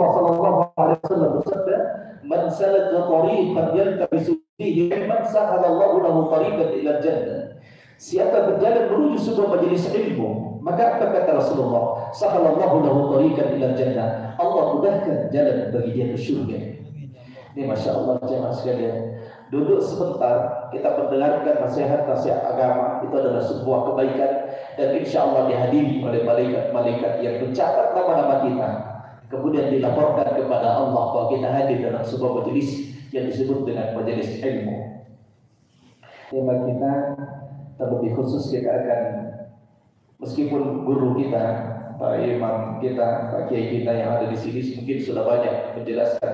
Rasulullah sallallahu alaihi wasallam bersabda, "Man salaka tariqan yaltamisu fihi ilman, sahalallahu lahu tariqan ila jannah." Siapa berjalan menuju sebuah majelis ilmu, maka apa kata Rasulullah? Sahalallahu lahu tariqan ila jannah. Allah mudahkan jalan bagi dia ke surga. Ini Masya Allah jemaah sekalian. Duduk sebentar, kita mendengarkan nasihat-nasihat agama, itu adalah sebuah kebaikan, dan insya Allah dihadiri oleh malaikat-malaikat yang mencatat nama-nama kita. Kemudian dilaporkan kepada Allah bahwa kita hadir dalam sebuah majelis yang disebut dengan majelis ilmu. Tema kita terlebih khusus kita akan, meskipun guru kita, Pak Imam kita, Pak Kiai kita yang ada di sini mungkin sudah banyak menjelaskan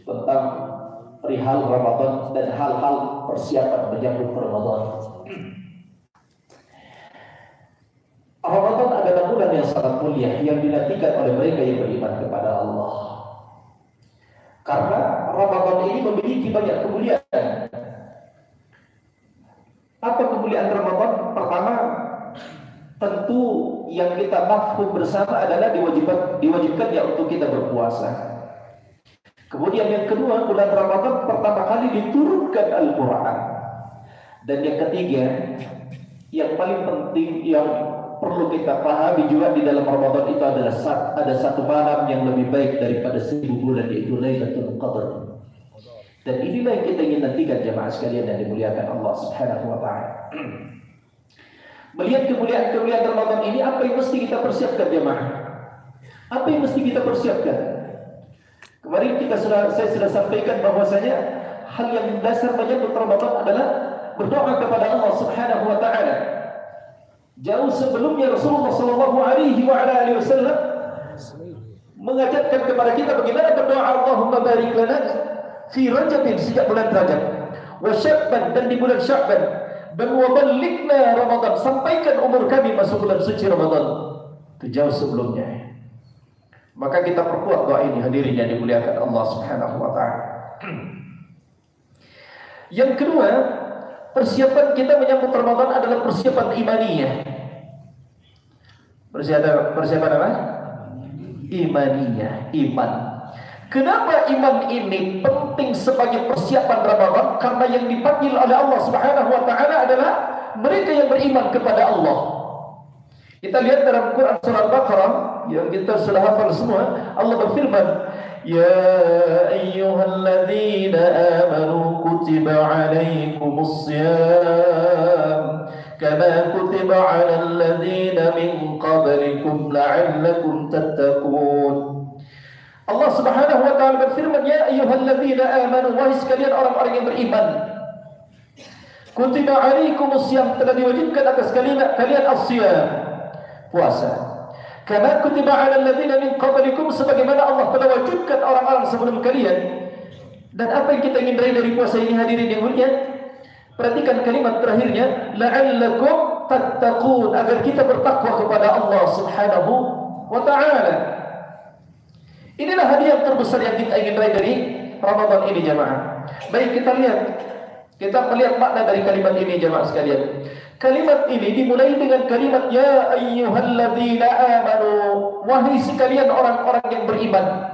tentang perihal Ramadan dan hal-hal persiapan menyambut Ramadan. Ramadan adalah bulan yang sangat mulia yang dinantikan oleh mereka yang beriman kepada Allah. Karena Ramadan ini memiliki banyak kemuliaan. Apa kemuliaan Ramadan? Pertama, tentu yang kita mafhum bersama adalah diwajibkannya untuk kita berpuasa. Kemudian yang kedua, bulan Ramadan pertama kali diturunkan Al-Quran. Dan yang ketiga, yang paling penting yang perlu kita pahami juga di dalam Ramadan itu adalah ada satu malam yang lebih baik daripada 1000 bulan, yaitu Lailatul Qadar. Dan inilah yang kita ingin nantikan jemaah sekalian yang dimuliakan Allah Subhanahu wa taala. Melihat kemuliaan-kemuliaan Ramadan ini, apa yang mesti kita persiapkan jemaah? Apa yang mesti kita persiapkan? Kemarin saya sudah sampaikan bahwasanya hal yang dasar menyambut Ramadan adalah berdoa kepada Allah Subhanahu wa taala. Jauh sebelumnya Rasulullah sallallahu alaihi wasallam mengajarkan kepada kita bagaimana berdoa, Allahumma barik lana fi Rajab, sejak bulan Rajab, wa Sya'ban, dan di bulan Sya'ban, dan wa ballighna Ramadan, sampaikan umur kami masuk bulan suci Ramadan. Itu jauh sebelumnya. Maka kita perkuat doa ini, hadirin yang dimuliakan Allah Subhanahu wa taala. Yang kedua, persiapan kita menyambut Ramadan adalah persiapan imaniyah. Persiapan apa? Imaniyah, iman. Kenapa iman ini penting sebagai persiapan Ramadan? Karena yang dipanggil oleh Allah Subhanahu wa taala adalah mereka yang beriman kepada Allah. Kita lihat dalam Quran surah Al-Baqarah yang kita sudah hafal semua. Allah berfirman, "Ya ayyuhalladzina amanu kutiba 'alaikumus shiyam kama kutiba 'alal ladzina min qablikum la'allakum tattaqun." Allah Subhanahu wa taala berfirman, "Ya ayyuhalladzina amanu", wahai sekalian orang-orang yang beriman. Kutiba 'alaikumus shiyam, telah diwajibkan atas kalian as-shiyam, puasa. Kama kutiba 'alal ladzina min qablikum, sebagaimana Allah telah wajibkan orang-orang sebelum kalian. Dan apa yang kita ingin raih dari puasa ini, hadirin yang mulia? Perhatikan kalimat terakhirnya, la'allakum tattaqun, agar kita bertakwa kepada Allah Subhanahu wa taala. Inilah hadiah terbesar yang kita ingin raih dari Ramadan ini jemaah. Baik, kita melihat makna dari kalimat ini jemaah sekalian. Kalimat ini dimulai dengan kalimat ya ayyuhalladzina amanu, wahai sekalian orang-orang yang beriman.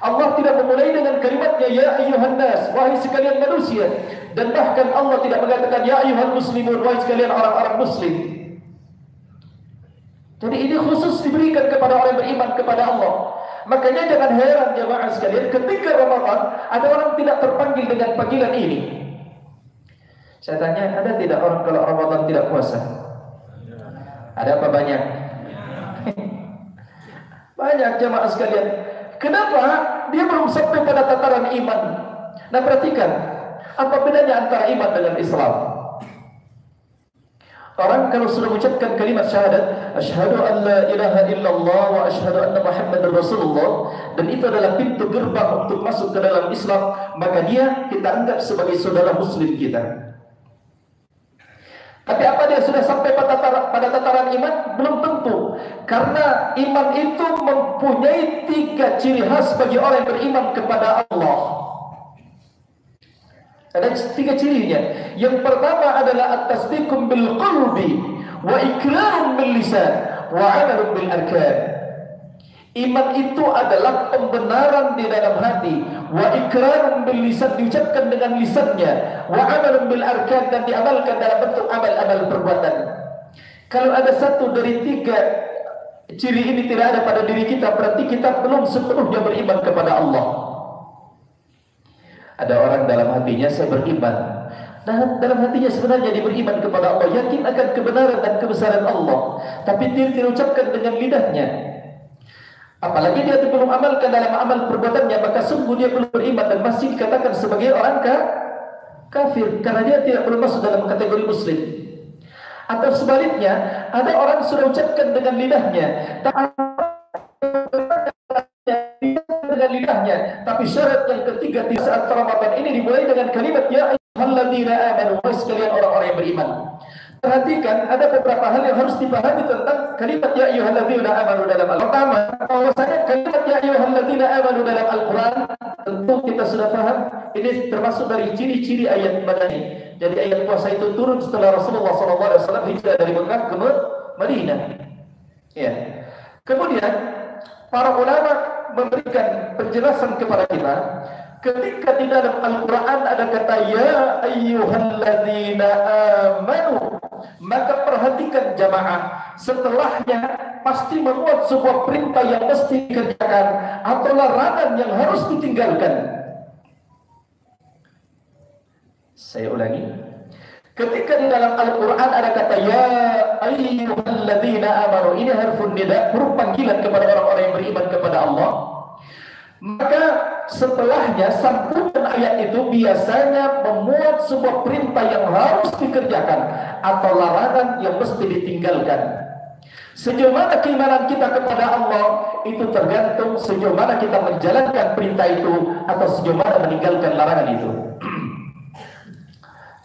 Allah tidak memulai dengan kalimatnya ya ayyuhan nas, wahai sekalian manusia, dan bahkan Allah tidak mengatakan ya ayyuhal muslimun, wahai sekalian orang-orang muslim. Jadi ini khusus diberikan kepada orang yang beriman kepada Allah. Makanya jangan heran jemaah sekalian, ketika Ramadan ada orang tidak terpanggil dengan panggilan ini. Saya tanya, ada tidak orang kalau Ramadan tidak puasa? Ada apa banyak? Banyak jemaah sekalian. Kenapa? Dia belum sampai pada tataran iman. Nah, perhatikan, apa bedanya antara iman dengan Islam? Orang kalau sudah mengucapkan kalimat syahadat, asyhadu an la ilaha illallah wa asyhadu anna Muhammadar Rasulullah, dan itu adalah pintu gerbang untuk masuk ke dalam Islam, maka dia kita anggap sebagai saudara muslim kita. Tapi apa dia sudah sampai pada tataran iman? Belum tentu. Karena iman itu mempunyai 3 ciri khas bagi orang yang beriman kepada Allah. Ada 3 cirinya. Yang pertama adalah at-tasdiqum bil qalbi wa iqrarun bil lisan wa 'amalun bil arkan. Iman itu adalah pembenaran di dalam hati, wa ikrarun bil lisan, diucapkan dengan lisannya, wa amalun bil arkan, dan diamalkan dalam bentuk amal-amal perbuatan. Kalau ada satu dari tiga ciri ini tidak ada pada diri kita, berarti kita belum sepenuhnya beriman kepada Allah. Ada orang dalam hatinya saya beriman, nah dalam hatinya sebenarnya dia beriman kepada Allah, yakin akan kebenaran dan kebesaran Allah, tapi dia tidak ucapkan dengan lidahnya. Apalagi dia belum amalkan dalam amal perbuatannya, maka sungguh dia belum beriman dan masih dikatakan sebagai orang kafir, karena dia tidak belum masuk dalam kategori muslim. Atau sebaliknya, ada orang sudah ucapkan dengan lidahnya, tapi syarat yang ketiga di saat Ramadan ini dimulai dengan kalimat ya ayyuhalladzina amanu, sekalian orang-orang yang beriman. Perhatikan, ada beberapa hal yang harus dipahami tentang kalimat ya ayyuhalladzina amanu dalam Al-Quran. Pertama, bahwasanya kalimat ya ayyuhalladzina amanu dalam Al-Quran, tentu kita sudah paham, ini termasuk dari ciri-ciri ayat Madani. Jadi ayat puasa itu turun setelah Rasulullah SAW hijrah dari Mekah ke Madinah. Ya. Kemudian para ulama memberikan penjelasan kepada kita, ketika di dalam Al-Quran ada kata ya ayyuhalladzina amanu, maka perhatikan jamaah, setelahnya pasti memuat sebuah perintah yang mesti dikerjakan atau larangan yang harus ditinggalkan. Saya ulangi, ketika di dalam Al-Quran ada kata ya ayyuhalladzina amanu, ini harfun nida, huruf panggilan kepada orang-orang yang beriman kepada Allah, maka setelahnya sambungan ayat itu biasanya memuat sebuah perintah yang harus dikerjakan atau larangan yang mesti ditinggalkan. Sejauh mana keimanan kita kepada Allah itu tergantung sejauh mana kita menjalankan perintah itu atau sejauh mana meninggalkan larangan itu.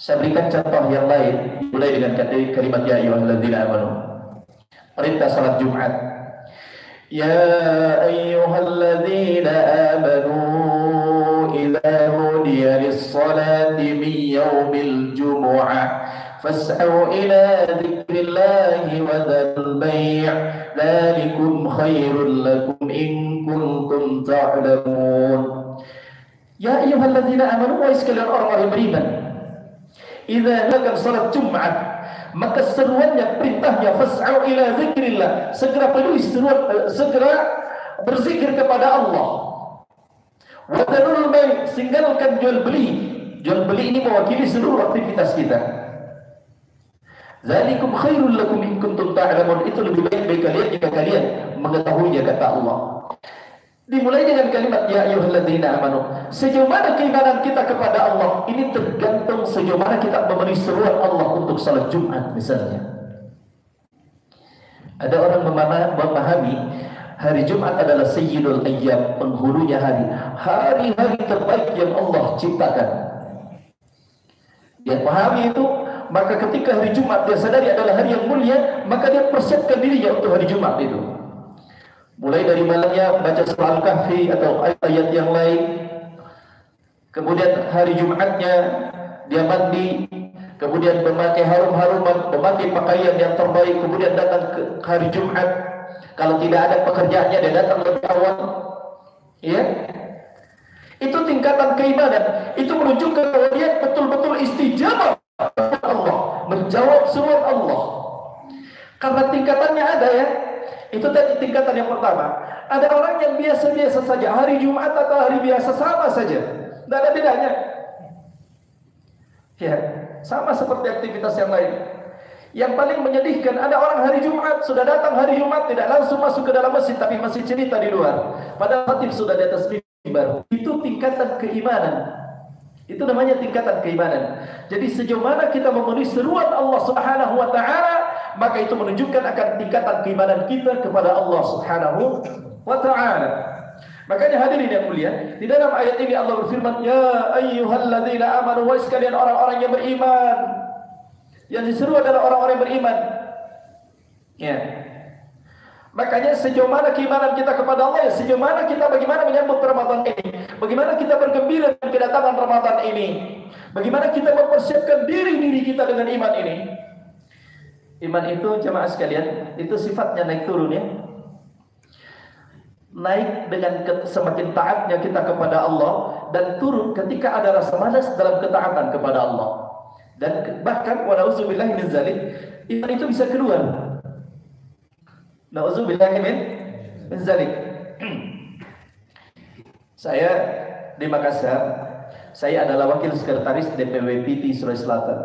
Saya berikan contoh yang lain, mulai dengan kalimat ya ayyuhalladzina amanu. Perintah salat Jumat. Ya ayyuhalladzina amanu idza nudiya lis-salati min yaumil jumu'ah fas'au ila dzikrillahi wa dzal bai' dzalikum khairul lakum in kuntum ta'lamun. Ya ayyuhalladzina amanu, wahai sekalian orang-orang yang beriman, idza lakum salat Jumat, maka seruannya, perintahnya fas'au ila zikrillah, segera peduli, segera berzikir kepada Allah. Wa dzarul bai', tinggalkan jual beli. Jual beli ini mewakili seluruh aktivitas kita. Dzalikum khairul lakum in kuntum ta'lamun, itu lebih baik bagi kalian jika kalian mengetahuinya, kata Allah. Dimulai dengan kalimat ya ayyuhalladzina amanu. Sejauh mana keimanan kita kepada Allah ini tergantung sejauh mana kita memenuhi seruan Allah untuk salat Jumat misalnya. Ada orang memahami hari Jumat adalah sayyidul ayyam, penghulunya hari, hari-hari terbaik yang Allah ciptakan. Dia pahami itu, maka ketika hari Jumat dia sadari adalah hari yang mulia, maka dia persiapkan dirinya untuk hari Jumat itu. Mulai dari malamnya baca surah Al-Kahfi atau ayat-ayat yang lain. Kemudian hari Jumatnya dia mandi, kemudian memakai harum-haruman, memakai pakaian yang terbaik, kemudian datang ke hari Jumat. Kalau tidak ada pekerjaannya dia datang lebih awal. Ya. Itu tingkatan keimanan. Itu menunjukkan bahwa dia betul-betul istijabah kepada Allah, menjawab seruan Allah. Karena tingkatannya ada ya. Itu tadi tingkatan yang pertama. Ada orang yang biasa-biasa saja, hari Jumat atau hari biasa sama saja, tidak ada bedanya. Ya, sama seperti aktivitas yang lain. Yang paling menyedihkan, ada orang hari Jumat sudah datang hari Jumat tidak langsung masuk ke dalam masjid, tapi masih cerita di luar. Padahal khatib sudah di atas mimbar. Itu tingkatan keimanan. Itu namanya tingkatan keimanan. Jadi sejauh mana kita memenuhi seruan Allah Subhanahu wa taala, maka itu menunjukkan akan tingkatan keimanan kita kepada Allah Subhanahu wa taala. Makanya hadirin yang mulia, di dalam ayat ini Allah berfirman, ya ayyuhalladzina amanu, wahai sekalian orang-orang yang beriman. Yang diseru adalah orang-orang yang beriman. Ya. Makanya sejauh mana keimanan kita kepada Allah, ya sejauh mana kita bagaimana menyambut Ramadan ini, bagaimana kita bergembira dengan kedatangan Ramadan ini, bagaimana kita mempersiapkan diri kita dengan iman ini. Iman itu jemaah sekalian, itu sifatnya naik turun ya. naik dengan semakin taatnya kita kepada Allah, dan turun ketika ada rasa malas dalam ketaatan kepada Allah. Dan bahkan walauzubillahi min zalik, iman itu bisa keluar. Nauzubillahi min zalik. Saya di Makassar, saya adalah wakil sekretaris DPW PT Sulawesi Selatan.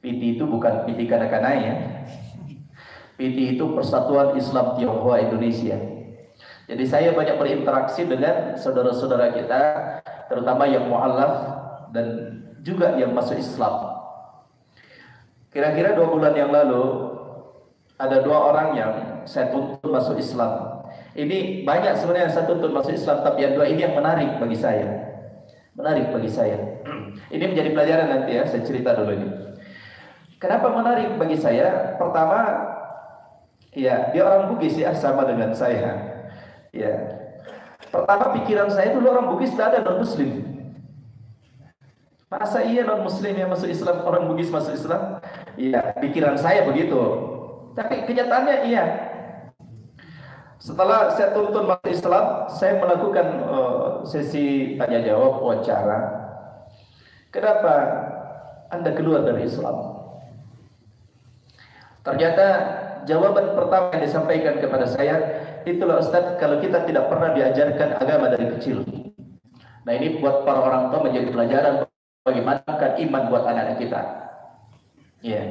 PT itu bukan PT kanak-kanak ya. PT itu Persatuan Islam Tionghoa Indonesia. Jadi saya banyak berinteraksi dengan saudara-saudara kita, terutama yang mu'alaf dan juga yang masuk Islam. Kira-kira 2 bulan yang lalu ada 2 orang yang saya tuntut masuk Islam. Ini banyak sebenarnya yang saya tuntut masuk Islam, tapi yang 2 ini yang menarik bagi saya. Menarik bagi saya. Ini menjadi pelajaran nanti ya, saya cerita dulu ini. Kenapa menarik bagi saya? Pertama, ya dia orang Bugis ya, sama dengan saya. Ya, pertama pikiran saya dulu orang Bugis tidak ada non-Muslim. Masa iya non-Muslim yang masuk Islam, orang Bugis masuk Islam? Iya, pikiran saya begitu. Tapi kenyataannya iya. Setelah saya tuntun masuk Islam, saya melakukan sesi tanya jawab, wawancara. Kenapa Anda keluar dari Islam? Ternyata jawaban pertama yang disampaikan kepada saya, itulah Ustaz, kalau kita tidak pernah diajarkan agama dari kecil. Nah ini buat para orang tua menjadi pelajaran bagaimana iman buat anak-anak kita. Ya,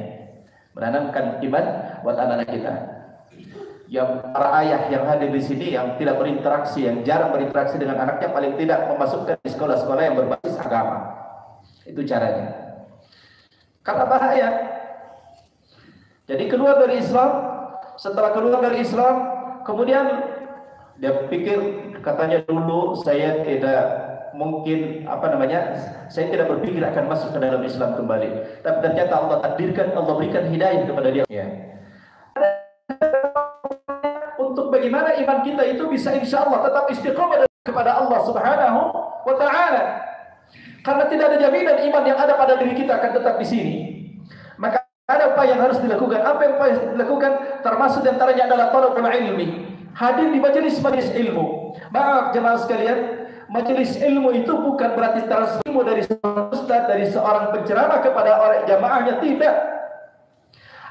menanamkan iman buat anak-anak kita. Yang para ayah yang hadir di sini yang tidak berinteraksi, yang jarang berinteraksi dengan anaknya, paling tidak memasukkan di sekolah-sekolah yang berbasis agama. Itu caranya. Karena bahaya. Jadi keluar dari Islam, setelah keluar dari Islam, kemudian dia pikir, katanya dulu saya tidak mungkin saya tidak berpikir akan masuk ke dalam Islam kembali. Tapi ternyata Allah takdirkan, Allah berikan hidayah kepada dia. Ya. Untuk bagaimana iman kita itu bisa insya Allah tetap istiqomah kepada Allah Subhanahu wa Ta'ala. Karena tidak ada jaminan iman yang ada pada diri kita akan tetap di sini. Maka ada apa yang harus dilakukan? Apa yang harus dilakukan? Termasuk diantaranya adalah talabul ilmi. Hadir di majelis-majelis ilmu. Maaf jemaah sekalian, majelis ilmu itu bukan berarti transfer ilmu dari seorang ustaz, dari seorang penceramah kepada orang jamaahnya, tidak.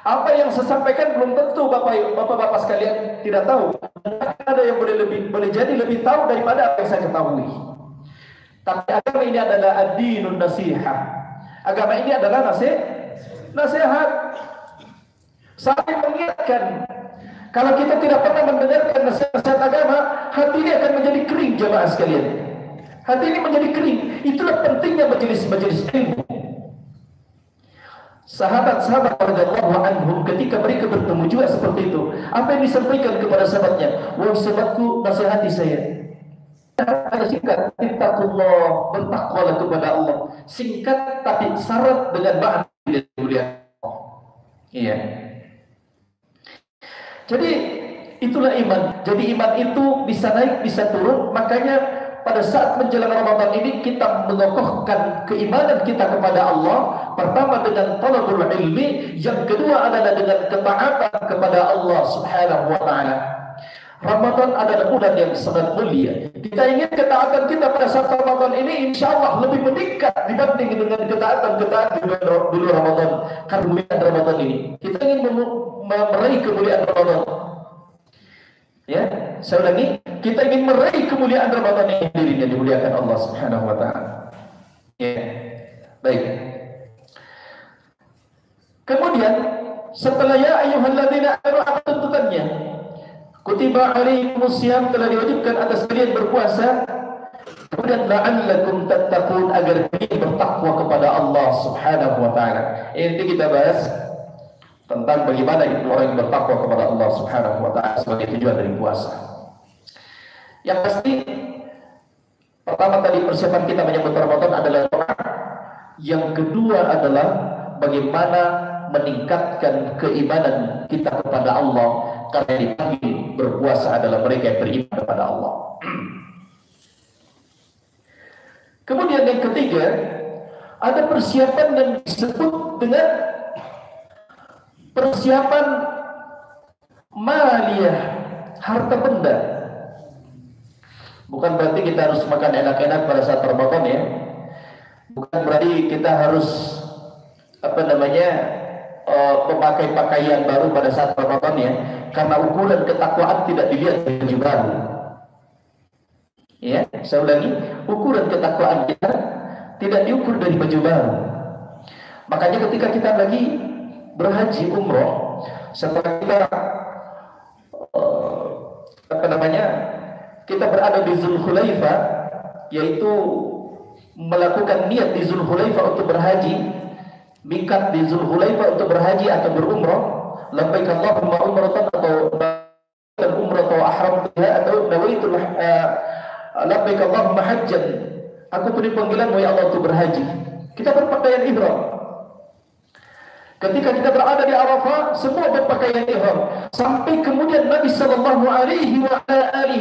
Apa yang saya sampaikan belum tentu bapak-bapak sekalian tidak tahu. Ada yang boleh jadi lebih tahu daripada apa yang saya ketahui. Tapi agama ini adalah ad-dinun nasihah. Agama ini adalah nasihat. Saling mengingatkan. Kalau kita tidak pernah mendengarkan nasihat agama, hati ini akan menjadi kering jemaah sekalian. Hati ini menjadi kering. Itulah pentingnya majelis-majelis ilmu. Sahabat-sahabat radhiyallahu anhum ketika mereka bertemu juga seperti itu. Apa yang disampaikan kepada sahabatnya? Wahai sahabatku, nasihati saya. Ada singkat, ittaqullah, bertakwalah kepada Allah. Singkat tapi syarat dengan makna mulia. Iya. Jadi itulah iman. Jadi iman itu bisa naik, bisa turun. Makanya pada saat menjelang Ramadan ini kita mengokohkan keimanan kita kepada Allah. Pertama dengan talabul ilmi, yang kedua adalah dengan ketaatan kepada Allah Subhanahu wa Ta'ala. Ramadan adalah bulan yang sangat mulia. Kita ingin ketaatan kita pada saat Ramadan ini insya Allah lebih meningkat dibanding dengan ketaatan dulu Ramadan. Karena kemuliaan Ramadan ini, kita ingin meraih kemuliaan Ramadan. Ya, saya ulangi, kita ingin meraih kemuliaan Ramadan ini, dirinya dimuliakan Allah Subhanahu wa Ta'ala. Ya, baik. Kemudian setelah ya ayyuhalladzina amanu, apa tuntutannya? Kutiba alaikumusiyam, telah diwajibkan atas kalian berpuasa. Kemudian la'allakum tattaqun, agar kalian bertakwa kepada Allah Subhanahu wa Ta'ala. Ini kita bahas tentang bagaimana itu orang yang bertakwa kepada Allah Subhanahu wa Ta'ala sebagai tujuan dari puasa. Yang pasti pertama tadi persiapan kita menyambut Ramadan adalah doa. Yang kedua adalah bagaimana meningkatkan keimanan kita kepada Allah, karena dipanggil berpuasa adalah mereka yang beriman kepada Allah. Kemudian yang ketiga, ada persiapan yang disebut dengan persiapan maliyah, harta benda. Bukan berarti kita harus makan enak-enak pada saat Ramadan ya. Bukan berarti kita harus memakai pakaian baru pada saat Ramadan ya. Karena ukuran ketakwaan tidak dilihat dari baju baru. Ya, saya ulangi, ukuran ketakwaan kita tidak diukur dari baju baru. Makanya ketika kita lagi berhaji umroh, setelah kita kita berada di Zulhulaifah, yaitu melakukan niat di Zulhulaifah untuk berhaji, mikat di Zulhulaifah untuk berhaji atau berumrah, labbaik Allahumma umratan atau umrah atau ahram atau nawaitul labbaik Allahumma hajjan, aku beri panggilan ya Allah untuk berhaji. Kita berpakaian ihram. Ketika kita berada di Arafah, semua berpakaian ihram. Sampai kemudian Nabi sallallahu alaihi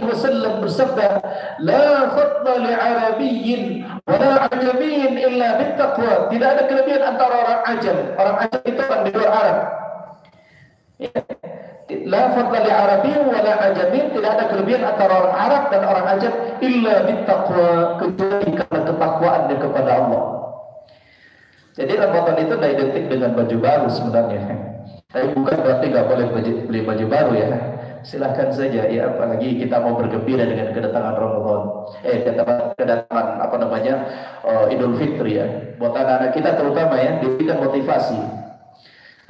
wasallam bersabda, "La fadla li 'arabiyyin wa la 'ajamiyyin illa bittaqwa." Tidak ada kelebihan antara orang ajam. Orang ajam itu orang di luar Arab. La fadla li 'arabiyyin wa la 'ajamiyyin, tidak ada kelebihan antara orang Arab dan orang ajam illa bittaqwa, kecuali karena ketakwaan kepada Allah. Jadi Ramadan itu tidak identik dengan baju baru sebenarnya. Tapi bukan berarti nggak boleh beli baju baru ya. Silahkan saja ya, apalagi kita mau bergembira dengan kedatangan Ramadan. Kedatangan Idul Fitri ya. Buat anak-anak kita terutama ya, diberikan motivasi.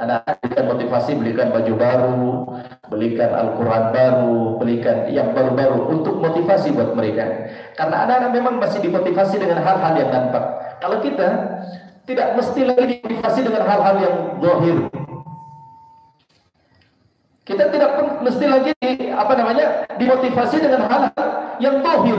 Anak-anak diberikan motivasi, belikan baju baru, belikan Al-Quran baru, belikan yang baru-baru untuk motivasi buat mereka. Karena anak-anak memang masih dimotivasi dengan hal-hal yang nampak. Kalau kita tidak mesti lagi dimotivasi dengan hal-hal yang zahir. Kita tidak mesti lagi dimotivasi dengan hal-hal yang zahir.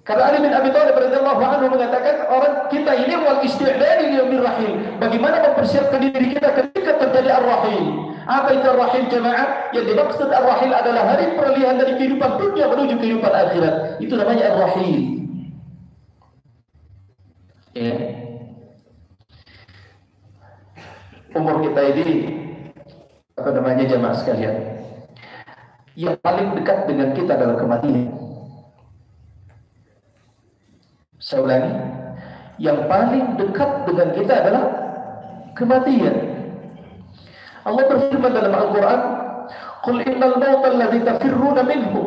Karena Ali bin Abi Thalib radhiyallahu anhu mengatakan, orang kita ini wal isti'dad li yaumir rahil. Bagaimana mempersiapkan diri kita ketika terjadi ar-rahil? Apa itu ar-rahil jemaah? Yang dimaksud ar-rahil adalah hari peralihan dari kehidupan dunia menuju kehidupan akhirat. Itu namanya ar-rahil. Ya. Umur kita ini jemaah sekalian, yang paling dekat dengan kita adalah kematian. Saya ulangi, yang paling dekat dengan kita adalah kematian. Allah berfirman dalam Al-Quran, "Qul innal mauta alladhi tafirruna minhu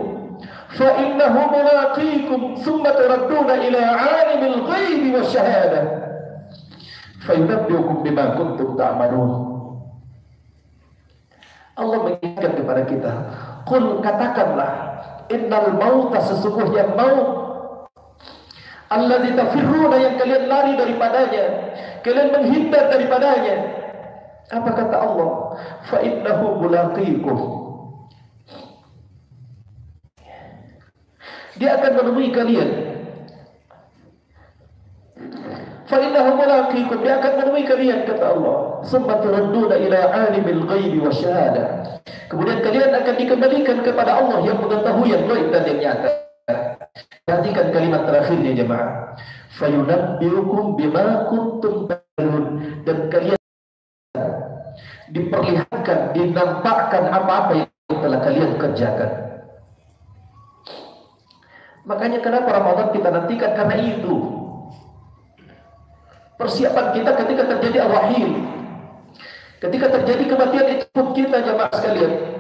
fa innahu mulaqikum thumma turadduna ila 'alimil ghaibi wasyahadah fa yunabbi'ukum bima kuntum ta'malun." Allah mengingatkan kepada kita, "Qul," katakanlah, "innal mauta," sesungguhnya maut, alladzi tafirruna, yang kalian lari daripadanya, kalian menghindar daripadanya. Apa kata Allah? Fa innahu mulaqikum. Dia akan menemui kalian. Fa innahu mulaqikum, dia akan menemui kalian, kata Allah. Summa turadduna ila 'alimil ghaibi wasyahadah. Kemudian kalian akan dikembalikan kepada Allah yang mengetahui yang gaib dan yang nyata. Perhatikan kalimat terakhirnya jemaah. Fayunabbi'ukum bima kuntum ta'malun, dan kalian diperlihatkan, dinampakkan apa-apa yang telah kalian kerjakan. Makanya kenapa Ramadan kita nantikan? Karena itu persiapan kita ketika terjadi ar-rahil, ketika terjadi kematian itu pun kita jemaah sekalian.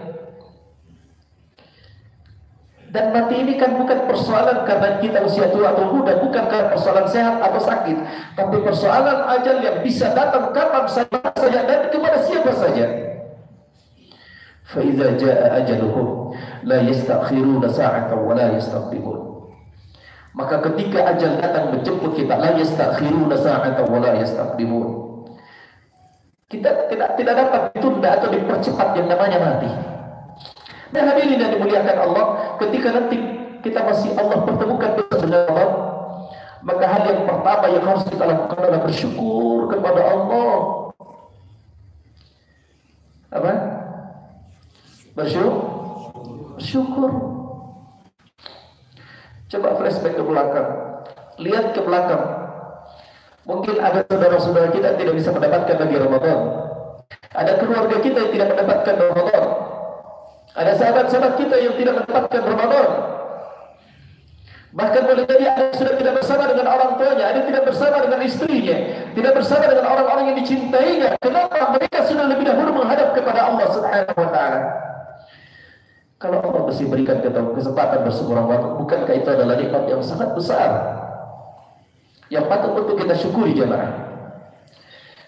Dan mati ini kan bukan persoalan karena kita usia tua atau muda, bukan karena persoalan sehat atau sakit, tapi persoalan ajal yang bisa datang kapan saja dan kepada siapa saja. Fa idza jaa ajaluhum la yastakhiruna sa'atan wa la yastaqdimun. Maka ketika ajal datang menjemput kita, la yastakhiruna sa'atan wa la yastaqdimun. Kita tidak dapat ditunda atau dipercepat yang namanya mati. Dan hadirin yang dimuliakan Allah, ketika nanti kita masih Allah pertemukan dengan Allah, maka hal yang pertama yang harus kita lakukan adalah bersyukur kepada Allah. Apa? Bersyukur. Coba flashback ke belakang, lihat ke belakang. Mungkin ada saudara-saudara kita yang tidak bisa mendapatkan lagi Ramadan. Ada keluarga kita yang tidak mendapatkan Ramadan. Ada sahabat-sahabat kita yang tidak mendapatkan Ramadan. Bahkan boleh jadi ada yang sudah tidak bersama dengan orang tuanya, ada yang tidak bersama dengan istrinya, tidak bersama dengan orang-orang yang dicintainya. Kenapa? Mereka sudah lebih dahulu menghadap kepada Allah Subhanahu wa taala. Kalau Allah masih berikan kesempatan bersekurang waktu, bukankah itu adalah nikmat yang sangat besar yang patut untuk kita syukuri jemaah?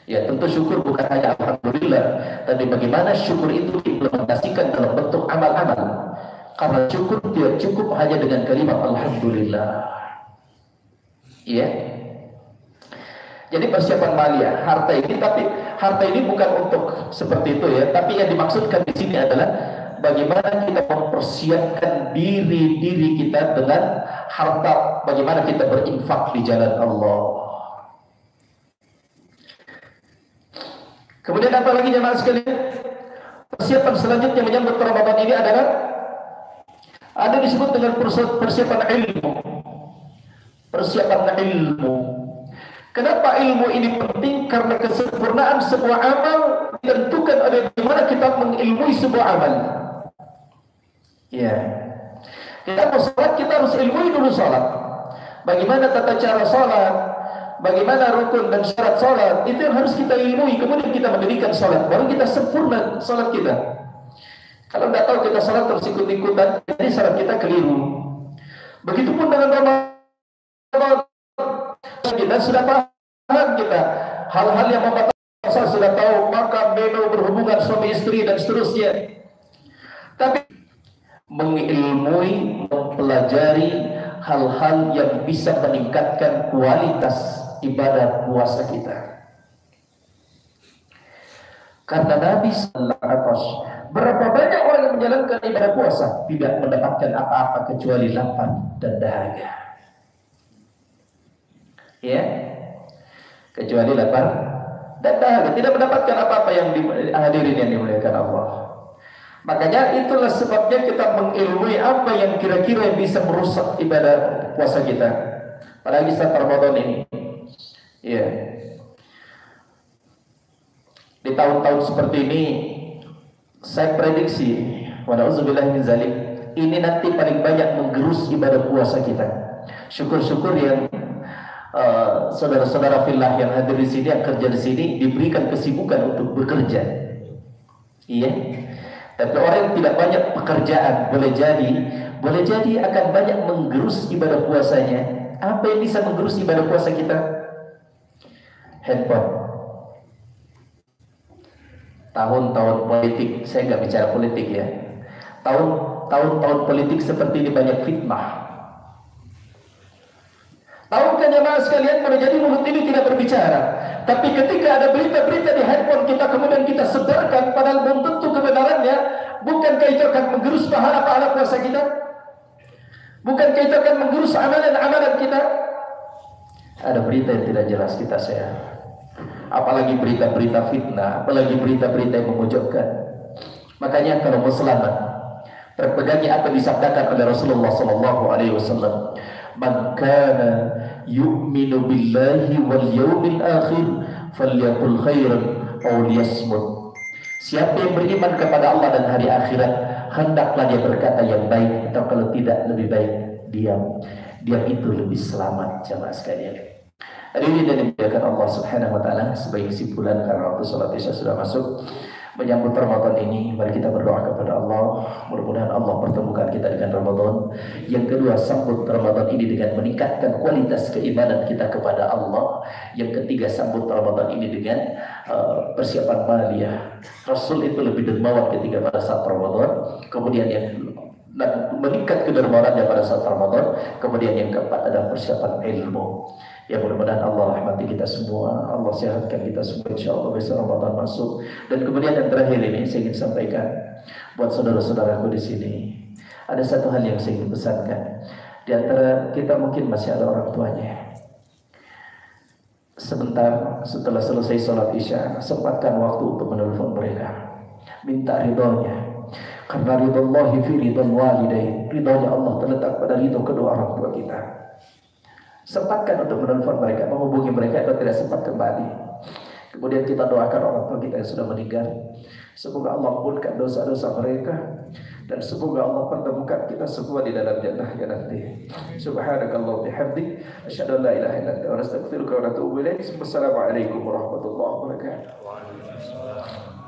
Ya, tentu syukur bukan hanya alhamdulillah, tapi bagaimana syukur itu diimplementasikan dalam bentuk amal-amal. Karena syukur tidak cukup hanya dengan kalimat alhamdulillah. Ya. Jadi persiapan maliyah, harta ini, tapi harta ini bukan untuk seperti itu ya, tapi yang dimaksudkan di sini adalah bagaimana kita mempersiapkan diri kita dengan harta, bagaimana kita berinfak di jalan Allah. Kemudian apa lagi jemaah sekalian? Persiapan selanjutnya menyambut Ramadan ini adalah ada disebut dengan persiapan ilmu. Persiapan ilmu. Kenapa ilmu ini penting? Karena kesempurnaan sebuah amal ditentukan oleh bagaimana kita mengilmui sebuah amal. Ya. Kita mau salat, kita harus ilmui dulu salat. Bagaimana tata cara salat? Bagaimana rukun dan syarat salat, itu yang harus kita ilmui. Kemudian kita mendirikan salat, baru kita sempurna salat kita. Kalau tidak tahu kita salat terus ikut-ikutan, jadi salat kita keliru. Begitupun dengan Ramadan, kita sudah paham kita hal-hal yang membatalkan, sudah tahu makan, minum, berhubungan suami istri dan seterusnya. Tapi mengilmui, mempelajari hal-hal yang bisa meningkatkan kualitas ibadah puasa kita. Karena Nabi sallallahu alaihi wasallam, berapa banyak orang yang menjalankan ibadah puasa tidak mendapatkan apa-apa kecuali lapar dan dahaga. Ya, kecuali lapar dan dahaga, tidak mendapatkan apa-apa yang hadirin yang dimuliakan Allah. Makanya itulah sebabnya kita mengilmui apa yang kira-kira bisa merusak ibadah puasa kita, apalagi saat Ramadan ini. Ya, di tahun-tahun seperti ini saya prediksi, wala'udzubillah min zalik, ini nanti paling banyak menggerus ibadah puasa kita. Syukur-syukur yang saudara-saudara fillah yang hadir di sini, yang kerja di sini, diberikan kesibukan untuk bekerja. Iya. Tapi orang yang tidak banyak pekerjaan, boleh jadi akan banyak menggerus ibadah puasanya. Apa yang bisa menggerus ibadah puasa kita? Handphone. Tahun-tahun politik, saya nggak bicara politik ya. Tahun-tahun politik seperti ini banyak fitnah. Tahukah jemaah sekalian, boleh jadi mulut ini tidak berbicara, tapi ketika ada berita-berita di handphone kita kemudian kita sebarkan, padahal belum tentu kebenarannya, bukankah itu akan menggerus pahala-pahala puasa kita? Bukankah itu akan menggerus amalan-amalan kita? Ada berita yang tidak jelas kita share, apalagi berita-berita fitnah, apalagi berita-berita yang memojokkan. Makanya kalau mau selamat, terpegangnya apa yang disabdakan oleh Rasulullah SAW, man kana yu'minu billahi wal yawmil akhir falyaqul khairan aw liyasmut. Siapa yang beriman kepada Allah dan hari akhirat, hendaklah dia berkata yang baik, atau kalau tidak lebih baik diam. Diam itu lebih selamat jemaah sekalian. Hari ini dan dimuliakan Allah Subhanahu wa taala, sebagai kesimpulan karena waktu salat Isya sudah masuk, menyambut Ramadan ini, mari kita berdoa kepada Allah. Mudah-mudahan Allah pertemukan kita dengan Ramadan. Yang kedua, sambut Ramadan ini dengan meningkatkan kualitas keimanan kita kepada Allah. Yang ketiga, sambut Ramadan ini dengan persiapan maliyah. Rasul itu lebih dermawan ketika pada saat Ramadan. Kemudian yang meningkat kedermawanannya pada saat Ramadan. Kemudian yang keempat adalah persiapan ilmu. Ya, mudah-mudahan Allah rahmati kita semua, Allah sehatkan kita semua, insya Allah besok Ramadan masuk. Dan kemudian yang terakhir ini saya ingin sampaikan buat saudara-saudaraku di sini, ada satu hal yang saya ingin pesankan. Di antara kita mungkin masih ada orang tuanya. Sebentar setelah selesai sholat Isya, sempatkan waktu untuk menelpon mereka, minta ridhonya. Karena ridhollahi fi ridhon walidain, ridhonya Allah terletak pada ridho kedua orang tua kita. Sempatkan untuk menelpon mereka, menghubungi mereka atau tidak sempat kembali. Kemudian kita doakan orang tua kita yang sudah meninggal, semoga Allah ampunkan dosa-dosa mereka, dan semoga Allah pertemukan kita semua di dalam jannahnya nanti. Subhanakallah bihamdik asyhadu an la ilaha illa anta astaghfiruka wa atubu ilaik. Wassalamualaikum warahmatullahi wabarakatuh.